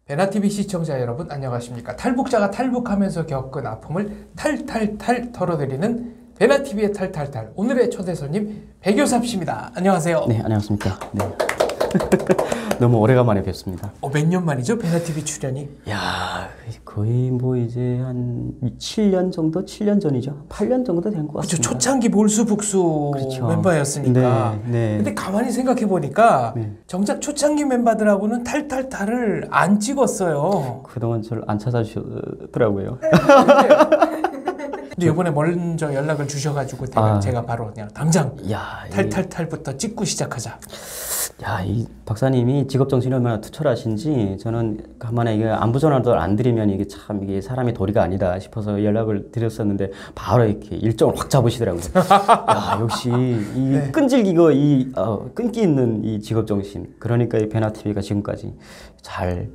베나TV 시청자 여러분 안녕하십니까. 탈북자가 탈북하면서 겪은 아픔을 탈탈탈 털어드리는 베나TV의 탈탈탈. 오늘의 초대 손님 백요삽 씨입니다. 안녕하세요. 네, 안녕하십니까. 네. 너무 오래간만에 뵙습니다. 몇 년 만이죠? 베나TV 출연이? 야, 거의 뭐 이제 한 7년 정도? 7년 전이죠. 8년 정도 된 것 같습니다. 그렇죠. 초창기 몰수북수 그렇죠. 멤버였으니까. 네, 네. 근데 가만히 생각해 보니까 네. 정작 초창기 멤버들하고는 탈탈탈을 안 찍었어요. 그동안 저를 안 찾아주셨더라고요. 근데 이번에 먼저 연락을 주셔가지고 제가 바로 그냥 당장 탈탈탈부터 찍고 시작하자. 야, 이 박사님이 직업정신이 얼마나 투철하신지 저는 가만히 이게 안부 전화도 안 드리면 이게 참 이게 사람이 도리가 아니다 싶어서 연락을 드렸었는데 바로 이렇게 일정을 확 잡으시더라고요. 야, 역시 이 네. 끈질기고 끈기 있는 이 직업정신. 그러니까 이 베나TV가 지금까지 잘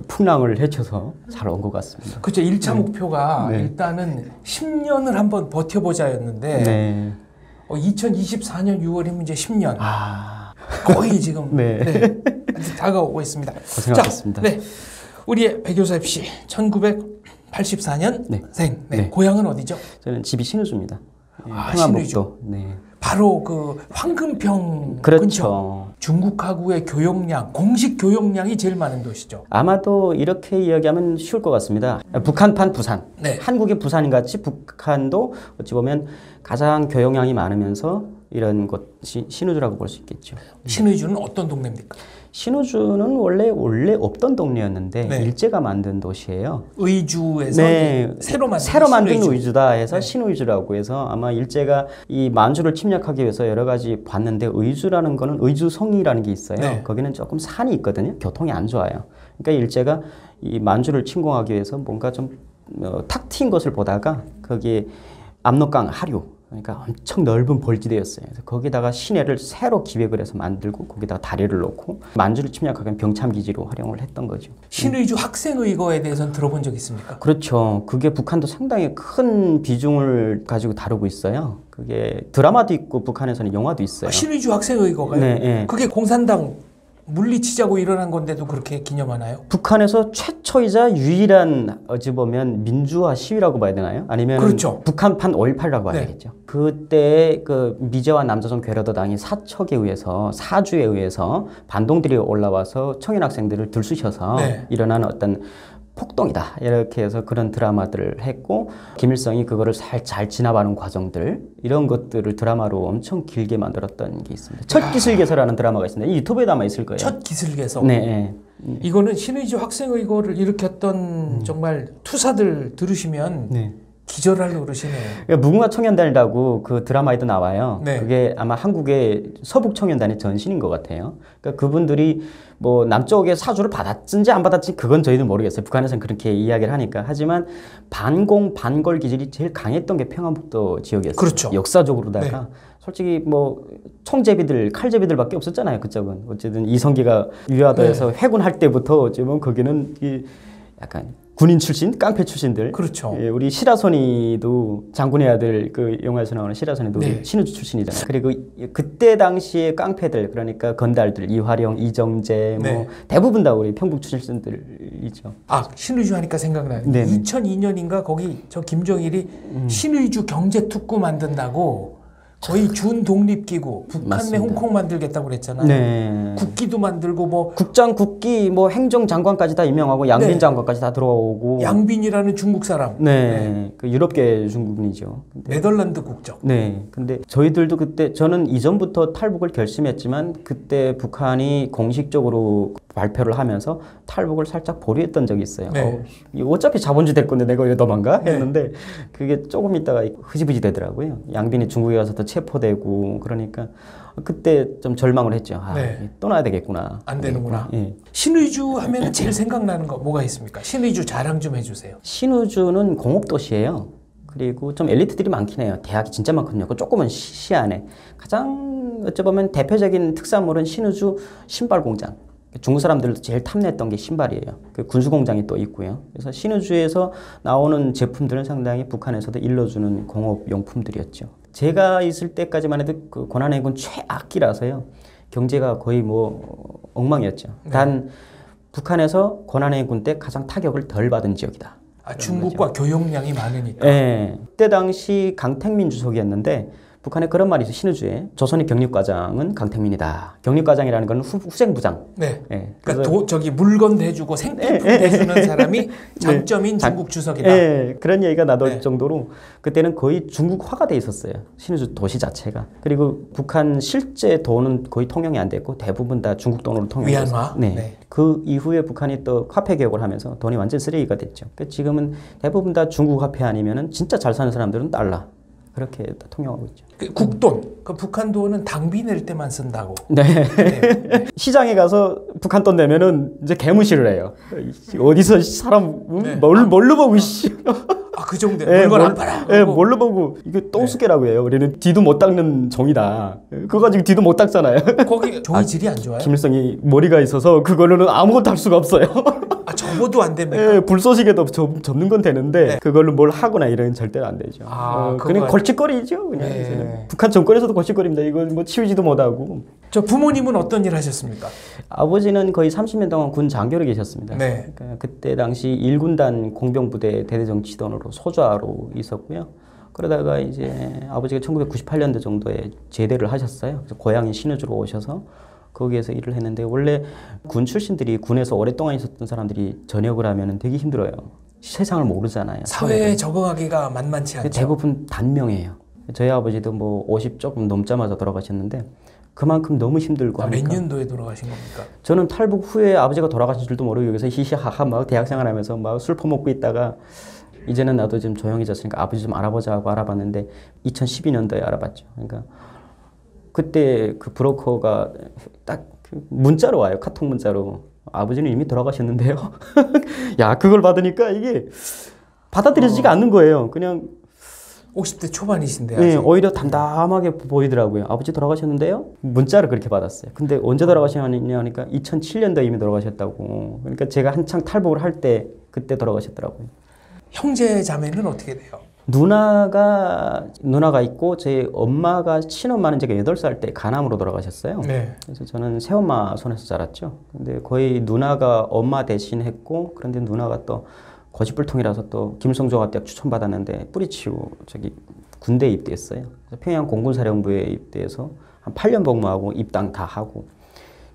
풍랑을 헤쳐서 잘 온 것 같습니다. 그렇죠. 1차 목표가 네. 일단은 10년을 한번 버텨보자였는데 2024년 6월이면 이제 10년. 거의 지금 다가오고 있습니다. 고생하셨습니다. 자, 우리의 백요삽 씨 1984년생. 고향은 어디죠? 저는 집이 신의주입니다. 신의주. 바로 그 황금평 그렇죠. 근처. 중국하고의 교역량, 공식 교역량이 제일 많은 도시죠. 아마도 이렇게 이야기하면 쉬울 것 같습니다. 북한판 부산. 한국의 부산인 같이 북한도 어찌 보면 가장 교역량이 많으면서 이런 곳이 신의주라고 볼 수 있겠죠. 신의주는 어떤 동네입니까? 신의주는 원래 없던 동네였는데 일제가 만든 도시예요. 의주에서 새로 만든 의주다 해서 신의주라고 해서 아마 일제가 이 만주를 침략하기 위해서 여러 가지 봤는데 의주라는 거는 의주성이라는 게 있어요. 거기는 조금 산이 있거든요. 교통이 안 좋아요. 그러니까 일제가 이 만주를 침공하기 위해서 뭔가 좀 탁 트인 것을 보다가 거기에 압록강 하류, 그러니까 엄청 넓은 벌지대였어요. 그래서 거기다가 시내를 새로 기획을 해서 만들고 거기다가 다리를 놓고 만주를 침략하기 위한 병참기지로 활용을 했던 거죠. 신의주 학생의거에 대해서는 들어본 적 있습니까? 그렇죠. 그게 북한도 상당히 큰 비중을 가지고 다루고 있어요. 그게 드라마도 있고 북한에서는 영화도 있어요. 신의주 학생의거가요? 그게 공산당 물리치자고 일어난 건데도 그렇게 기념하나요? 북한에서 최초이자 유일한 어찌 보면 민주화 시위라고 봐야 되나요? 아니면 북한판 5.18이라고 봐야 되겠죠. 그때 그 미제와 남조선 괴뢰도당이 사주에 의해서 반동들이 올라와서 청년 학생들을 들쑤셔서 일어나는 어떤 폭동이다 이렇게 해서 그런 드라마들을 했고 김일성이 그거를 잘 진압하는 과정들 이런 것들을 드라마로 엄청 길게 만들었던 게 있습니다. 첫 기슬개서라는 드라마가 있습니다. 이 유튜브에 아마 있을 거예요. 첫 기슬개서? 이거는 신의주 학생의거를 일으켰던 정말 투사들 들으시면 기절할 노릇이네요. 그러니까 무궁화 청년단이라고 그 드라마에도 나와요. 그게 아마 한국의 서북 청년단의 전신인 것 같아요. 그러니까 그분들이 뭐 남쪽에 사주를 받았든지 안 받았든지 그건 저희도 모르겠어요. 북한에서는 그렇게 이야기를 하니까. 하지만 반공 반걸 기질이 제일 강했던 게 평안북도 지역이었어요. 그렇죠. 역사적으로다가 솔직히 뭐 총제비들, 칼제비들밖에 없었잖아요. 그쪽은 어쨌든 이성계가 유화도에서 회군할 때부터 어쩌면 거기는 이 약간 군인 출신, 깡패 출신들. 그렇죠. 우리 시라소니도 장군의 아들 그 영화에서 나오는 시라소니도 신의주 출신이잖아요. 그리고 그때 당시에 깡패들 그러니까 건달들 이화령, 이정재 뭐 대부분 다 우리 평북 출신들이죠. 신의주 하니까 생각나요. 2002년인가 거기 저 김정일이 신의주 경제특구 만든다고 거의 준독립기구 북한 내 홍콩 만들겠다고 그랬잖아요. 국기도 만들고 뭐 국장, 국기, 뭐 행정장관까지 다 임명하고 양빈 장관까지 다 들어오고 양빈이라는 중국 사람. 그 유럽계 중국인이죠. 네덜란드 국적. 근데 저희들도 그때 저는 이전부터 탈북을 결심했지만 그때 북한이 공식적으로 발표를 하면서 탈북을 살짝 보류했던 적이 있어요. 어차피 자본주의 될 건데 내가 왜 도망가? 했는데 그게 조금 있다가 흐지부지 되더라고요. 양빈이 중국에 가서 더 체포되고 그러니까 그때 좀 절망을 했죠. 떠나야 되겠구나. 안 되는구나. 신의주 하면 제일 생각나는 거 뭐가 있습니까? 신의주 자랑 좀 해주세요. 신의주는 공업도시예요. 그리고 좀 엘리트들이 많긴 해요. 대학이 진짜 많거든요. 그 조그만 시 안에. 가장 어쩌면 대표적인 특산물은 신의주 신발공장. 중국 사람들도 제일 탐냈던 게 신발이에요. 그 군수공장이 또 있고요. 그래서 신의주에서 나오는 제품들은 상당히 북한에서도 일러주는 공업용품들이었죠. 제가 있을 때까지만 해도 그 고난해군 최악기라서요. 경제가 거의 뭐 엉망이었죠. 단 북한에서 고난해군 때 가장 타격을 덜 받은 지역이다. 중국과 거죠. 교역량이 많으니까. 네. 그때 당시 강택민 주석이었는데 북한에 그런 말이 있어요. 신의주에 조선의 경립과장은 강택민이다. 경립과장이라는 건 후생부장. 네. 네. 그러니까 저기 물건 대주고 생필품 대주는 사람이 장점인 중국 주석이다. 네. 그런 얘기가 나돌 정도로 그때는 거의 중국화가 돼 있었어요. 신의주 도시 자체가. 그리고 북한 실제 돈은 거의 통용이 안 됐고 대부분 다 중국 돈으로 통용이 됐어요. 위안화. 네. 네. 그 이후에 북한이 또 화폐 개혁을 하면서 돈이 완전 쓰레기가 됐죠. 그러니까 지금은 대부분 다 중국 화폐 아니면은 진짜 잘 사는 사람들은 달러. 그렇게 통용하고 있죠. 국돈, 그 북한 돈은 당비 낼 때만 쓴다고. 네. 네. 시장에 가서 북한 돈 내면은 이제 개무시를 해요. 어디서 사람 뭘로 보고 씨. 그 정도 물건 안 팔아. 네, 뭘로 보고 이게 똥수개라고 해요. 우리는 뒤도 못 닦는 종이다. 그거 가지고 뒤도 못 닦잖아요. 거기 종이 질이 안 좋아요? 김일성이 머리가 있어서 그걸로는 아무것도 할 수가 없어요. 접어도 안 됩니까? 네, 불쏘시개도 접는 건 되는데 그걸로 뭘 하거나 이런 절대로 안 되죠. 그냥 골칫거리죠. 그냥 북한 정권에서도 골칫거리입니다. 이거 뭐 치우지도 못하고. 저 부모님은 어떤 일 하셨습니까? 아버지는 거의 30년 동안 군 장교로 계셨습니다. 네. 그러니까 그때 당시 1군단 공병부대 대대정치단으로 소좌로 있었고요. 그러다가 이제 아버지가 1998년도 정도에 제대를 하셨어요. 그래서 고향인 신의주로 오셔서 거기에서 일을 했는데 원래 군 출신들이 군에서 오랫동안 있었던 사람들이 전역을 하면 되게 힘들어요. 세상을 모르잖아요. 사회에 적응하기가 만만치 않죠. 대부분 단명해요. 저희 아버지도 뭐 50 조금 넘자마자 돌아가셨는데 그만큼 너무 힘들고 하니까. 몇 년도에 돌아가신 겁니까? 저는 탈북 후에 아버지가 돌아가신 줄도 모르고 여기서 히히하하 막 대학생활 하면서 막 술 퍼먹고 있다가 이제는 나도 좀 조용해졌으니까 아버지 좀 알아보자 하고 알아봤는데 2012년도에 알아봤죠. 그러니까 그때 그 브로커가 딱 문자로 와요. 카톡 문자로. 아버지는 이미 돌아가셨는데요. 야, 그걸 받으니까 이게 받아들여지지가 않는 거예요. 그냥 50대 초반이신데. 네, 오히려 담담하게 보이더라고요. 아버지 돌아가셨는데요? 문자를 그렇게 받았어요. 근데 언제 돌아가셨냐 하니까 2007년도에 이미 돌아가셨다고. 그러니까 제가 한창 탈북을 할 때 그때 돌아가셨더라고요. 형제 자매는 어떻게 돼요? 누나가 있고 제 엄마가 친엄마는 제가 8살 때 간암으로 돌아가셨어요. 네. 그래서 저는 새엄마 손에서 자랐죠. 근데 거의 누나가 엄마 대신 했고 그런데 누나가 또 고집불통이라서 또 김일성종합대학 추천받았는데 뿌리치고 저기 군대에 입대했어요. 그래서 평양 공군사령부에 입대해서 한 8년 복무하고 입당 다 하고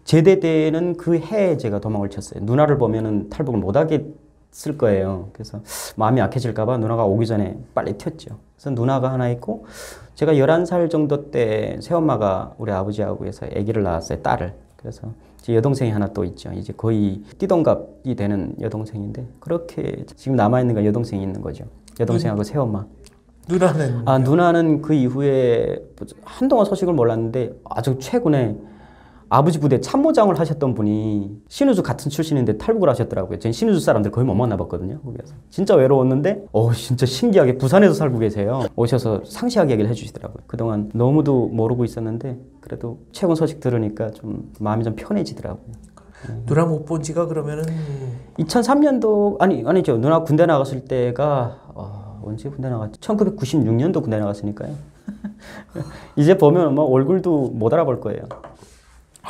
제대 때는 그 해에 제가 도망을 쳤어요. 누나를 보면은 탈북을 못하게 쓸 거예요. 그래서 마음이 약해질까봐 누나가 오기 전에 빨리 튀었죠. 그래서 누나가 하나 있고 제가 11살 정도 때 새엄마가 우리 아버지하고 해서 아기를 낳았어요. 딸을. 그래서 제 여동생이 하나 또 있죠. 이제 거의 띠동갑이 되는 여동생인데 그렇게 지금 남아있는 건 여동생이 있는 거죠. 여동생하고 새엄마. 누나는? 누나는 그 이후에 한동안 소식을 몰랐는데 아주 최근에 아버지 부대 참모장을 하셨던 분이 신의주 같은 출신인데 탈북을 하셨더라고요. 저는 신의주 사람들 거의 못 만나봤거든요. 거기서 진짜 외로웠는데 진짜 신기하게 부산에서 살고 계세요. 오셔서 상세하게 얘기를 해주시더라고요. 그동안 너무도 모르고 있었는데 그래도 최근 소식 들으니까 좀 마음이 좀 편해지더라고요. 누나 못 본 지가 그러면은 2003년도 아니죠. 누나 군대 나갔을 때가 언제 군대 나갔지? 1996년도 군대 나갔으니까요. 이제 보면 뭐 얼굴도 못 알아볼 거예요.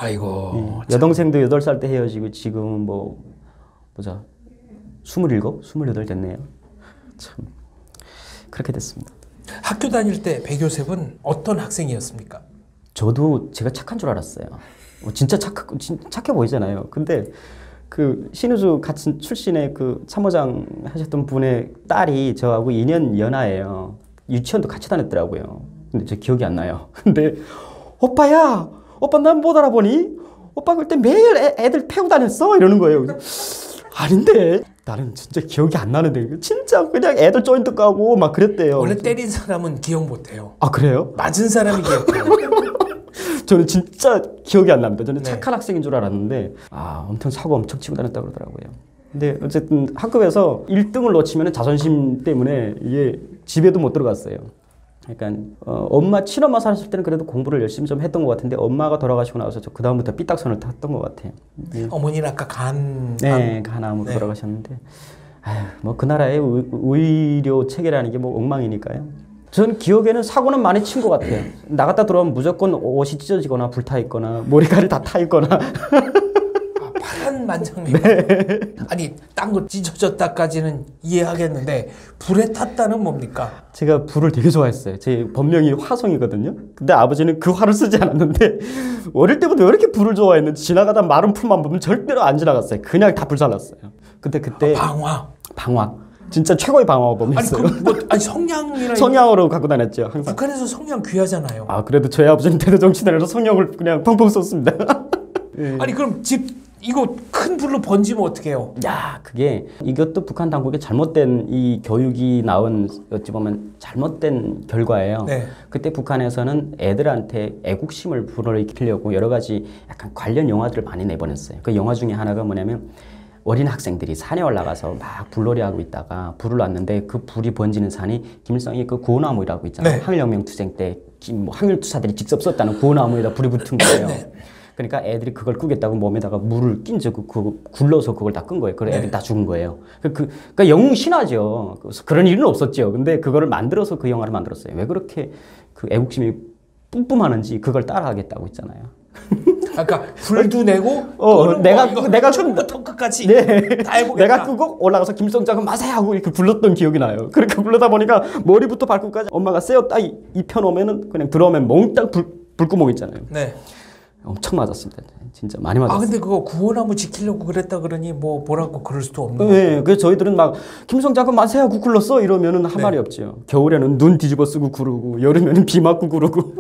아이고. 여동생도 8살 때 헤어지고 지금은 뭐 보자 27, 28 됐네요. 참 그렇게 됐습니다. 학교 다닐 때 배교셉은 어떤 학생이었습니까? 저도 제가 착한 줄 알았어요. 진짜 착해 보이잖아요. 근데 그 신의주 같은 출신의 그 참모장 하셨던 분의 딸이 저하고 2년 연하예요. 유치원도 같이 다녔더라고요. 근데 저 기억이 안 나요. 근데 오빠야. 오빠 난 못 알아보니? 오빠 그때 매일 애들 패고 다녔어? 이러는 거예요. 아닌데 나는 진짜 기억이 안 나는데 진짜 그냥 애들 조인트 까고 막 그랬대요. 원래 때린 사람은 기억 못해요. 아 그래요? 맞은 사람이 기억해요. 저는 진짜 기억이 안 납니다. 저는 착한 학생인 줄 알았는데 엄청 사고 엄청 치고 다녔다고 그러더라고요. 근데 어쨌든 학급에서 1등을 놓치면 자존심 때문에 이게 집에도 못 들어갔어요. 그러니까 엄마 친엄마 살았을 때는 그래도 공부를 열심히 좀 했던 것 같은데 엄마가 돌아가시고 나서 저 그 다음부터 삐딱선을 탔던 것 같아요. 어머니는 아까 간암으로 돌아가셨는데 뭐 그 나라의 의료 체계라는 게 뭐 엉망이니까요. 전 기억에는 사고는 많이 친 것 같아요. 나갔다 들어오면 무조건 옷이 찢어지거나 불타 있거나 머리카락이 다 타 있거나. 파란 파란만장맨. 아니 딴 거 찢어졌다까지는 이해하겠는데 불에 탔다는 뭡니까? 제가 불을 되게 좋아했어요. 제 본명이 화성이거든요. 근데 아버지는 그 화를 쓰지 않았는데 어릴 때부터 왜 이렇게 불을 좋아했는지 지나가다 마른 풀만 보면 절대로 안 지나갔어요. 그냥 다 불살랐어요. 근데 그때 방화. 진짜 최고의 방화범이었어요. 아니 성냥이랑 성냥으로 갖고 다녔죠. 항상. 북한에서 성냥 귀하잖아요. 아 그래도 저희 아버지는 대대 정치단에서 성냥을 그냥 펑펑 썼습니다. 네. 아니 그럼 이거 큰 불로 번지면 어떡해요? 야, 이것도 북한 당국의 잘못된 이 교육이 나온 어찌 보면 잘못된 결과예요. 네. 그때 북한에서는 애들한테 애국심을 불어일으키려고 여러 가지 약간 관련 영화들을 많이 내보냈어요. 그 영화 중에 하나가 뭐냐면 어린 학생들이 산에 올라가서 막 불놀이하고 있다가 불을 놨는데 그 불이 번지는 산이 김일성이 그 구호나무라고 있잖아요. 네. 항일혁명 투쟁 때 항일 투사들이 직접 썼다는 구호나무에다 불이 붙은 거예요. 네. 그러니까 애들이 그걸 끄겠다고 몸에다가 물을 끼얹고 굴러서 그걸 다 끈 거예요. 그래서 애들이 다 죽은 거예요. 그러니까 영웅 신화죠. 그런 일은 없었죠. 근데 그거를 만들어서 그 영화를 만들었어요. 왜 그렇게 그 애국심이 뿜뿜하는지 그걸 따라하겠다고 있잖아요. 아까 불도 내고 내가 처음부터 끝까지 다 해보겠다. 내가 끄고 올라가서 김성장은 마세요 하고 이렇게 불렀던 기억이 나요. 그렇게 부르다 보니까 머리부터 발끝까지 엄마가 쎄요 딱 입혀놓으면 그냥 들어오면 몽땅 불구멍 있잖아요. 네. 엄청 맞았습니다. 진짜 많이 맞았어요. 근데 그거 구호나무 지키려고 그랬다 그러니 뭐라고 그럴 수도 없는 거예요. 네, 그래서 저희들은 막 김성장군 마세요 하고 굴렀어 이러면은 한 말이 없죠. 겨울에는 눈 뒤집어 쓰고 구르고 여름에는 비 맞고 구르고.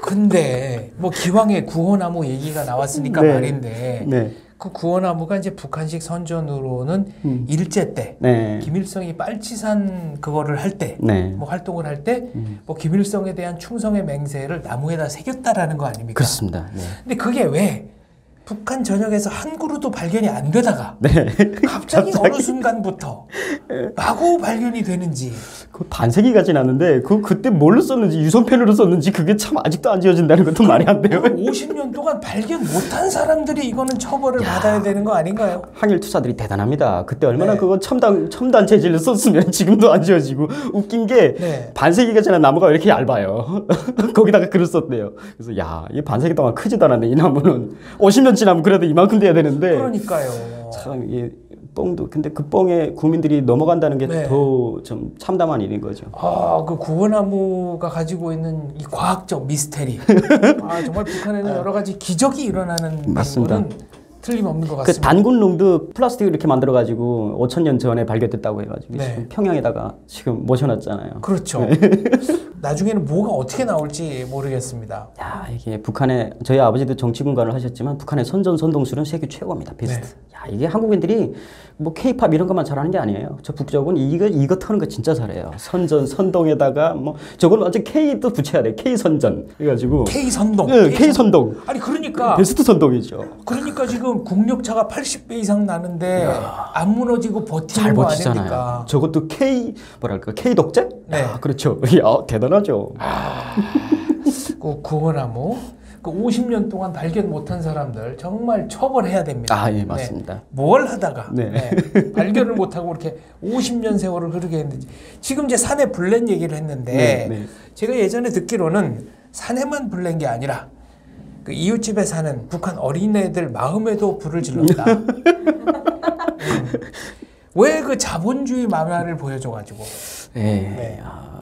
근데 뭐 기왕에 구호나무 얘기가 나왔으니까 말인데 그 구호나무가 이제 북한식 선전으로는 일제 때 김일성이 빨치산 그거를 할 때 뭐 활동을 할 때 뭐 김일성에 대한 충성의 맹세를 나무에다 새겼다라는 거 아닙니까? 그렇습니다. 근데 그게 왜 북한 전역에서 한 그루도 발견이 안 되다가 갑자기 어느 순간부터 마구 발견이 되는지. 그 반세기가 지났는데 그때 뭘로 썼는지 유성펜으로 썼는지 그게 참 아직도 안 지워진다는 것도 말이 안 돼요. 50년 동안 발견 못한 사람들이 이거는 처벌을 받아야 되는 거 아닌가요? 항일 투사들이 대단합니다. 그때 얼마나 그거 첨단 재질을 썼으면 지금도 안 지워지고. 웃긴 게 반세기가 지난 나무가 왜 이렇게 얇아요. 거기다가 글을 썼대요. 그래서 이 반세기 동안 크지도 않았네 이 나무는. 50년 지나면 그래도 이만큼 돼야 되는데. 그러니까요. 참 이게 뻥도 근데 그 뻥에 국민들이 넘어간다는 게 더 좀 참담한 일인 거죠. 그 구호나무가 가지고 있는 이 과학적 미스테리. 정말 북한에는 여러 가지 기적이 일어나는 거는 틀림없는 것 같습니다. 그 단군릉도 플라스틱을 이렇게 만들어가지고 5,000년 전에 발견됐다고 해가지고 지금 평양에다가 지금 모셔놨잖아요. 그렇죠. 나중에는 뭐가 어떻게 나올지 모르겠습니다. 이게 북한에 저희 아버지도 정치군관을 하셨지만 북한의 선전선동술은 세계 최고입니다. 베스트. 이게 한국인들이 뭐 K-팝 이런 것만 잘하는 게 아니에요. 저 북쪽은 이거 터는 거 진짜 잘해요. 선전, 선동에다가 뭐 저건 완전 K도 붙여야 돼. K-선전. 그래가지고 K-선동. K-선동. 아니 그러니까 베스트 선동이죠. 그러니까 지금 국력차가 80배 이상 나는데 안 무너지고 버티는 거 아닙니까? 저것도 K-독재? 그렇죠. 대단하죠. 그 구호나무. 그 50년 동안 발견 못한 사람들 정말 처벌해야 됩니다. 맞습니다. 뭘 하다가 발견을 못하고 이렇게 50년 세월을 흐르게 했는지. 지금 이제 산에 불낸 얘기를 했는데 제가 예전에 듣기로는 산에만 불낸 게 아니라 그 이웃집에 사는 북한 어린애들 마음에도 불을 질렀다. 왜 그 자본주의 만화를 보여줘가지고.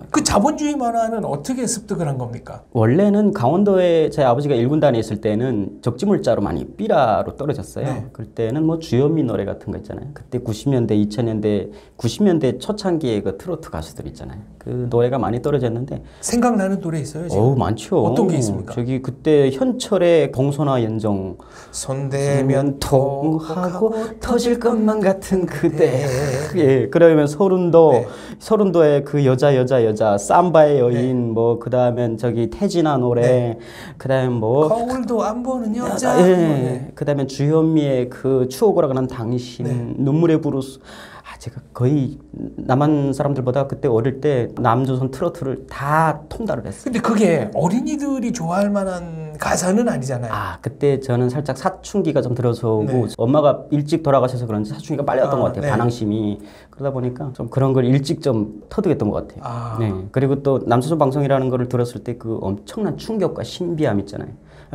그 자본주의 만화는 어떻게 습득을 한 겁니까? 원래는 강원도에 제 아버지가 1군단에 있을 때는 적지물자로 많이 삐라로 떨어졌어요. 그때는 뭐 주현미 노래 같은 거 있잖아요. 그때 90년대, 2000년대, 90년대 초창기에 그 트로트 가수들 있잖아요. 그 노래가 많이 떨어졌는데. 생각나는 노래 있어요? 지금? 많죠. 어떤 게 있습니까? 저기 그때 현철의 공소나 연정. 손대면 통하고 터질 것만 같은 그대. 그러면 서른도의 그 여자 삼바의 여인 그 다음엔 저기 태진아 노래 그다음에 거울도 안 보는 여자 그다음에 주현미의 그 추억으로 가는 당신 눈물의 부르스 제가 거의 남한 사람들보다 그때 어릴 때 남조선 트로트를 다 통달을 했어요. 근데 그게 어린이들이 좋아할 만한 가사는 아니잖아요. 그때 저는 살짝 사춘기가 좀 들어서 오고 엄마가 일찍 돌아가셔서 그런지 사춘기가 빨리 왔던 것 같아요. 반항심이. 그러다 보니까 좀 그런 걸 일찍 좀 터득했던 것 같아요. 그리고 또 남조선 방송이라는 거를 들었을 때 그 엄청난 충격과 신비함 있잖아요.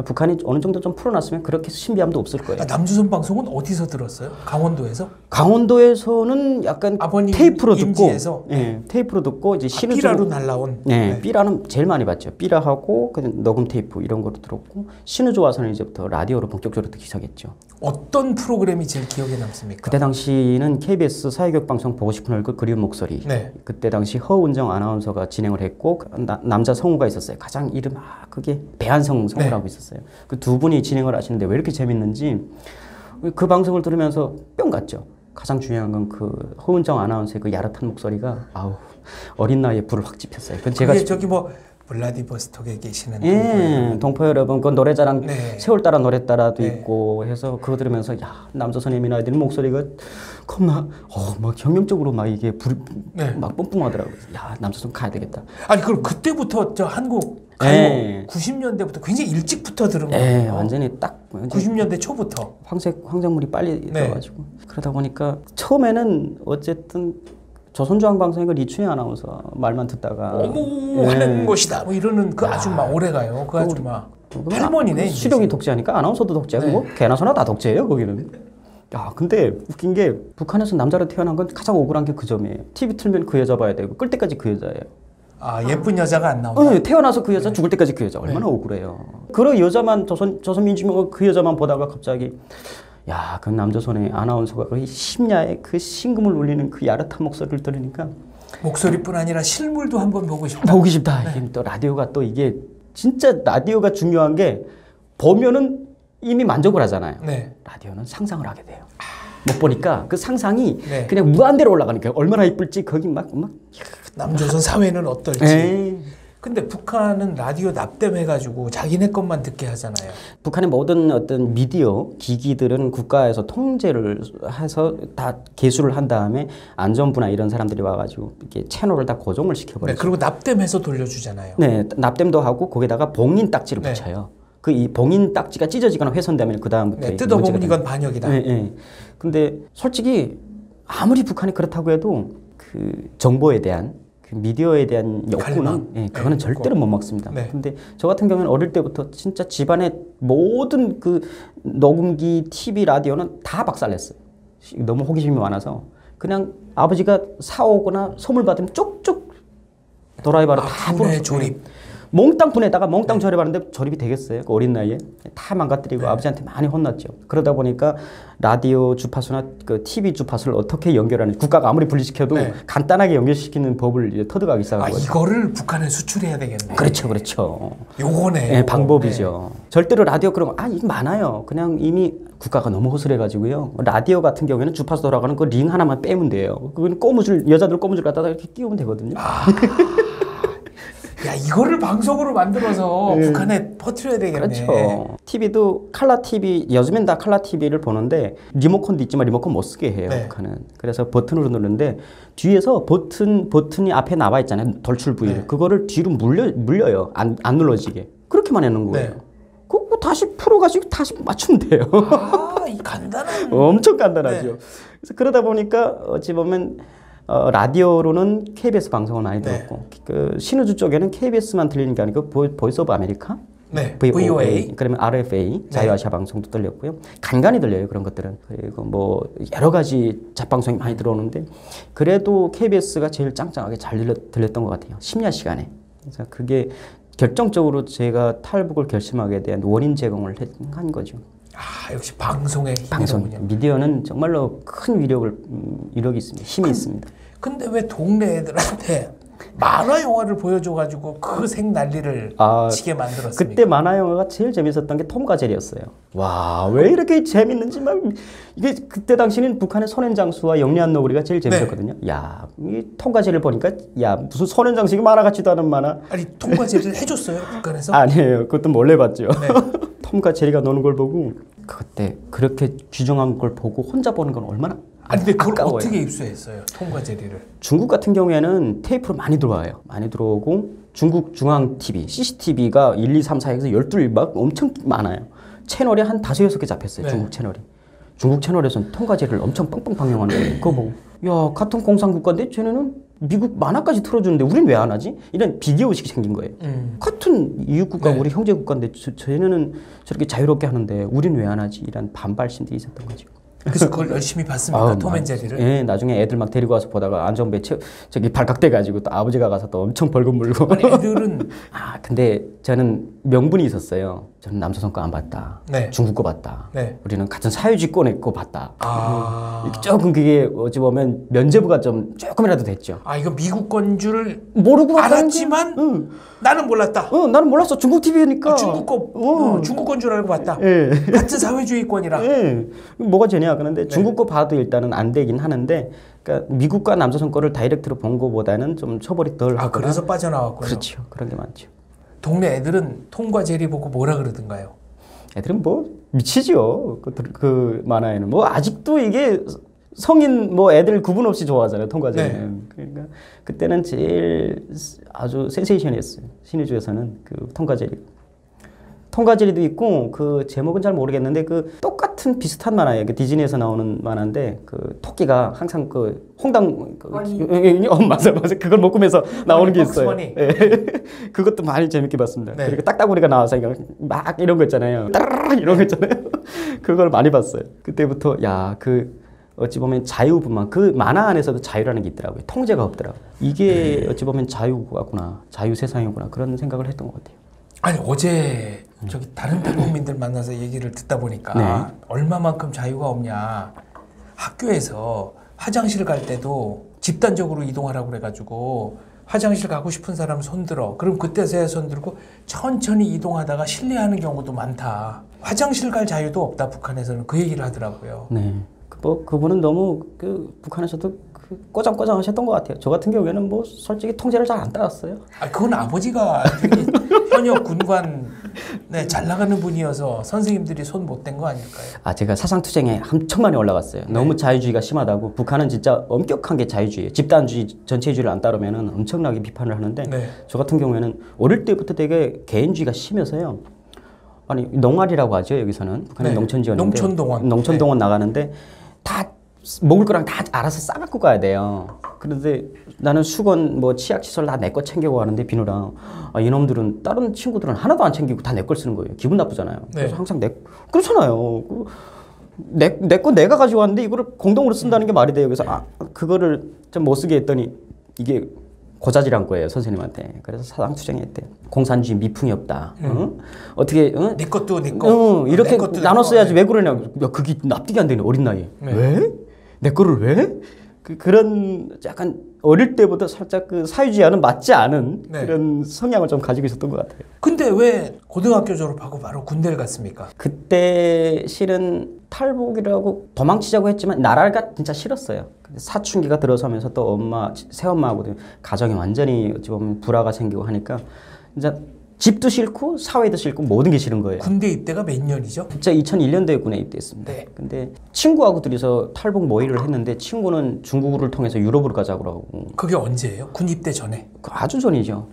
북한이 어느 정도 좀 풀어놨으면 그렇게 신비함도 없을 거예요. 남조선 방송은 어디서 들었어요? 강원도에서? 강원도에서는 약간 테이프로 임지에서? 듣고, 네. 테이프로 듣고 이제 삐라로 날라온. 네, 삐라는 제일 많이 봤죠. 삐라하고 녹음 테이프 이런 거로 들었고, 신의조와서는 이제부터 라디오로 본격적으로 듣기 시작했죠. 어떤 프로그램이 제일 기억에 남습니까? 그때 당시는 KBS 사회교육 방송 보고 싶은 얼굴 그리운 목소리. 네. 그때 당시 허은정 아나운서가 진행을 했고 남자 성우가 있었어요. 가장 이름 그게 배한성 성우라고 있었어요. 그 두 분이 진행을 하시는데 왜 이렇게 재밌는지 그 방송을 들으면서 뿅 갔죠. 가장 중요한 건 그 허은정 아나운서의 그 야릇한 목소리가 아우 어린 나이에 불을 확 지폈어요. 제가 저기 뭐 블라디보스톡에 계시는 동포 여러분, 그 노래자랑 세월 따라 노래 따라도 있고 해서 그거 들으면서 야 남조선의 아이들 목소리가 겁나 막 혁명적으로 막 이게 불이 막 뿜뿜하더라고요. 야 남조선 가야 되겠다. 아니 그럼 그때부터 저 한국 가요 90년대부터 굉장히 일찍부터 들은 거예요. 완전히 딱 90년대 초부터 황색물이 빨리 들어가지고 그러다 보니까 처음에는 어쨌든 조선중앙방송의 그 리춘희 아나운서 말만 듣다가 어머 하는 것이다 뭐 이러는 그 아줌마 오래가요. 그 아줌마 할머니네. 수령이 독재하니까 아나운서도 독재하고 뭐 개나 소나 다 독재예요 거기는. 야 근데 웃긴 게 북한에서 남자로 태어난 건 가장 억울한 게 그 점이에요. TV 틀면 그 여자 봐야 되고 끌 때까지 그 여자예요. 예쁜 여자가 안 나오나? 태어나서 그 여자 죽을 때까지 그 여자 얼마나 억울해요. 그런 여자만 조선민주주의 그 여자만 보다가 갑자기 야, 그 남조선의 아나운서가 그 심야에 그 심금을 울리는 그 야릇한 목소리를 들으니까 목소리뿐 아니라 실물도 한번 보고 싶다. 보고 싶다. 이게 또 라디오가 또 이게 진짜 라디오가 중요한 게 보면은 이미 만족을 하잖아요. 라디오는 상상을 하게 돼요. 못 보니까 그 상상이 그냥 무한대로 올라가니까 얼마나 이쁠지 거기 막 남조선 사회는 어떨지. 근데 북한은 라디오 납땜해가지고 자기네 것만 듣게 하잖아요. 북한의 모든 어떤 미디어 기기들은 국가에서 통제를 해서 다 개수를 한 다음에 안전부나 이런 사람들이 와가지고 이렇게 채널을 다 고정을 시켜버려요. 그리고 납땜해서 돌려주잖아요. 납땜도 하고 거기다가 봉인 딱지를 붙여요. 그 이 봉인 딱지가 찢어지거나 훼손되면 그 다음부터 뜯어보면 이건 반역이다. 근데 솔직히 아무리 북한이 그렇다고 해도 그 정보에 대한 미디어에 대한 욕구는 그거는 절대로 못 먹습니다. 근데 저 같은 경우는 어릴 때부터 진짜 집안의 모든 그 녹음기, TV, 라디오는 다 박살냈어요. 너무 호기심이 많아서 그냥 아버지가 사오거나 선물 받으면 쪽쪽 드라이버로 다 분해 조립. 몽땅 분해다가 몽땅 조립하는데 조립이 되겠어요? 그 어린 나이에 다 망가뜨리고 아버지한테 많이 혼났죠. 그러다 보니까 라디오 주파수나 그 TV 주파수를 어떻게 연결하는지 국가가 아무리 분리시켜도 간단하게 연결시키는 법을 이제 터득하기 시작하고 이거를 북한에 수출해야 되겠네. 그렇죠. 요거네. 방법이죠. 절대로 라디오 그런 거 이거 많아요. 그냥 이미 국가가 너무 허술해가지고요. 라디오 같은 경우에는 주파수 돌아가는 그 링 하나만 빼면 돼요. 그건 여자들 꼬무줄 갖다가 이렇게 끼우면 되거든요. 야 이거를 방송으로 만들어서 북한에 퍼뜨려야 되겠네. 그렇죠. TV도 칼라 TV, 요즘엔 다 칼라 TV를 보는데 리모컨도 있지만 리모컨 못 쓰게 해요. 북한은. 그래서 버튼으로 누르는데 뒤에서 버튼이 앞에 나와 있잖아요. 돌출 부위를. 그거를 뒤로 물려요. 안 눌러지게. 그렇게만 해놓은 거예요. 그거 다시 풀어가지고 다시 맞추면 돼요. 이 간단한. 엄청 간단하죠. 그래서 그러다 보니까 어찌 보면 라디오로는 KBS 방송을 많이 들었고 그 신우주 쪽에는 KBS만 들리는 게 아니고 보이스 오브 아메리카, VOA, 그러면 RFA 자유아시아 방송도 들렸고요. 간간히 들려요 그런 것들은. 그리고 뭐 여러 가지 잡방송이 많이 들어오는데 그래도 KBS가 제일 짱짱하게 잘 들렸던 것 같아요. 심야 시간에. 그래서 그게 결정적으로 제가 탈북을 결심하게 된 원인 제공을 한 거죠. 역시 방송의 힘이군요. 미디어는 정말로 큰 위력이 있습니다. 힘이 있습니다. 근데 왜 동네 애들한테 만화 영화를 보여줘가지고 그 색 난리를 치게 만들었습니까? 그때 만화 영화가 제일 재밌었던 게 톰과 제리였어요. 와, 왜 이렇게 재밌는지 막 이게 그때 당시는 북한의 손현장수와 영리한 너구리가 제일 재밌었거든요. 야, 이 톰과 제리를 보니까 야 무슨 손현장수가 만화 같지도 않은 만화. 아니 톰과 제리를 해줬어요 북한에서? 아니에요. 그것도 몰래 봤죠. 톰과 제리가 노는 걸 보고 그때 그렇게 귀중한 걸 보고 혼자 보는 건 얼마나 근데 그걸 아까워요. 어떻게 입수했어요? 톰과 제리를. 중국 같은 경우에는 테이프로 많이 들어와요. 많이 들어오고 중국 중앙 TV, CCTV가 1, 2, 3, 4에서 12 막 엄청 많아요. 채널이 한 5, 6개 잡혔어요. 중국 채널이. 중국 채널에서는 톰과 제리를 엄청 빵빵 방영하는 거예요. 그거 보고 야 같은 공산국가인데 쟤네는 미국 만화까지 틀어주는데 우린 왜 안 하지? 이런 비교의식이 생긴 거예요. 같은 이웃국가고 우리 형제국가인데 쟤네는 저렇게 자유롭게 하는데 우린 왜 안 하지? 이런 반발심들이 있었던 거죠. 그래서 그걸 열심히 봤습니까? 톰 앤 제리를? 예, 나중에 애들 막 데리고 와서 보다가 안전벨 저기 발각돼 가지고 또 아버지가 가서 또 엄청 벌금 물고. 아니 애들은 근데 저는 명분이 있었어요. 저는 남조선 거 안 봤다. 네. 중국 거 봤다. 네. 우리는 같은 사회주의권의 거 봤다. 조금 그게 어찌 보면 면죄부가 좀 조금이라도 됐죠. 이거 미국 건 줄 모르고 알았지만 나는 몰랐다. 나는 몰랐어. 중국 TV니까. 중국 거 중국 건 줄 알고 봤다. 예. 같은 사회주의권이라. 예. 뭐가 죄냐? 그런데 중국 거 봐도 일단은 안 되긴 하는데, 그러니까 미국과 남조선 거를 다이렉트로 본 거보다는 좀 처벌이 덜. 그래서 빠져나왔군요. 그렇죠. 그런 게 많죠. 동네 애들은 톰과 제리 보고 뭐라 그러던가요? 애들은 뭐 미치죠. 그 만화에는 뭐 아직도 이게 성인 뭐 애들 구분 없이 좋아하잖아요. 톰과 제리는. 그러니까 그때는 제일 아주 센세이션이었어요. 신의주에서는 그 톰과 제리. 톰과 제리도 있고 그 제목은 잘 모르겠는데 그 똑같은 비슷한 만화예요. 그 디즈니에서 나오는 만화인데 그 토끼가 항상 그 홍당 맞아 그걸 먹으면서 나오는 게 있어요. 네. 그것도 많이 재밌게 봤습니다. 네. 그리고 딱따구리가 나와서 막 이런 거 있잖아요. 따르르 이런 거 있잖아요. 그걸 많이 봤어요. 그때부터 그 어찌 보면 자유분만 그 만화 안에서도 자유라는 게 있더라고요. 통제가 없더라고요. 이게 어찌 보면 자유구나, 자유 세상이구나 그런 생각을 했던 것 같아요. 아니 어제 저기 다른 탈북민들 만나서 얘기를 듣다 보니까 얼마만큼 자유가 없냐. 학교에서 화장실 갈 때도 집단적으로 이동하라고 그래가지고 화장실 가고 싶은 사람 손들어. 그럼 그때서야 손들고 천천히 이동하다가 실례하는 경우도 많다. 화장실 갈 자유도 없다. 북한에서는 그 얘기를 하더라고요. 네. 그분은 너무 북한에서도 꼬장꼬장 하셨던 것 같아요. 저 같은 경우에는 뭐 솔직히 통제를 잘 안 따랐어요. 그건 아버지가 현역 군관 잘 나가는 분이어서 선생님들이 손 못 댄 거 아닐까요? 제가 사상투쟁에 엄청 많이 올라갔어요. 너무 자유주의가 심하다고. 북한은 진짜 엄격한 게 자유주의예요. 집단주의, 전체주의를 안 따르면 엄청나게 비판을 하는데 저 같은 경우에는 어릴 때부터 되게 개인주의가 심해서요. 농활이라고 하죠. 여기서는 북한은 농촌지원인데 농촌동원 나가는데 다 먹을 거랑 다 알아서 싸갖고 가야 돼요. 그런데 나는 수건 뭐 치약시설 다 내 거 챙겨가는데 비누랑 이놈들은 다른 친구들은 하나도 안 챙기고 다 내 걸 쓰는 거예요. 기분 나쁘잖아요. 그래서 항상 그렇잖아요. 내 거 내가 가지고 왔는데 이거를 공동으로 쓴다는 게 말이 돼요. 그래서 그거를 좀 못 쓰게 했더니 이게 고자질한 거예요. 선생님한테. 그래서 사상투쟁했대. 공산주의 미풍이 없다. 어떻게 네 것도 네 거. 이렇게 나눠 써야지. 왜 그러냐고. 그게 납득이 안 되네. 어린 나이에. 왜? 내 거를 왜? 그런 약간 어릴 때부터 살짝 그 사회주의와는 맞지 않은 그런 성향을 좀 가지고 있었던 것 같아요. 근데 왜 고등학교 졸업하고 바로 군대를 갔습니까? 그때 실은 탈북이라고 도망치자고 했지만 나라가 진짜 싫었어요. 사춘기가 들어서면서 또 새엄마하고 가정이 완전히 어찌 보면 불화가 생기고 하니까 이제 집도 싫고 사회도 싫고 모든 게 싫은 거예요. 군대 입대가 몇 년이죠? 진짜 2001년도에 군에 입대했습니다. 근데 친구하고 둘이서 탈북 모의를 했는데 친구는 중국을 통해서 유럽으로 가자고 하고. 그게 언제예요? 군 입대 전에? 아주 전이죠.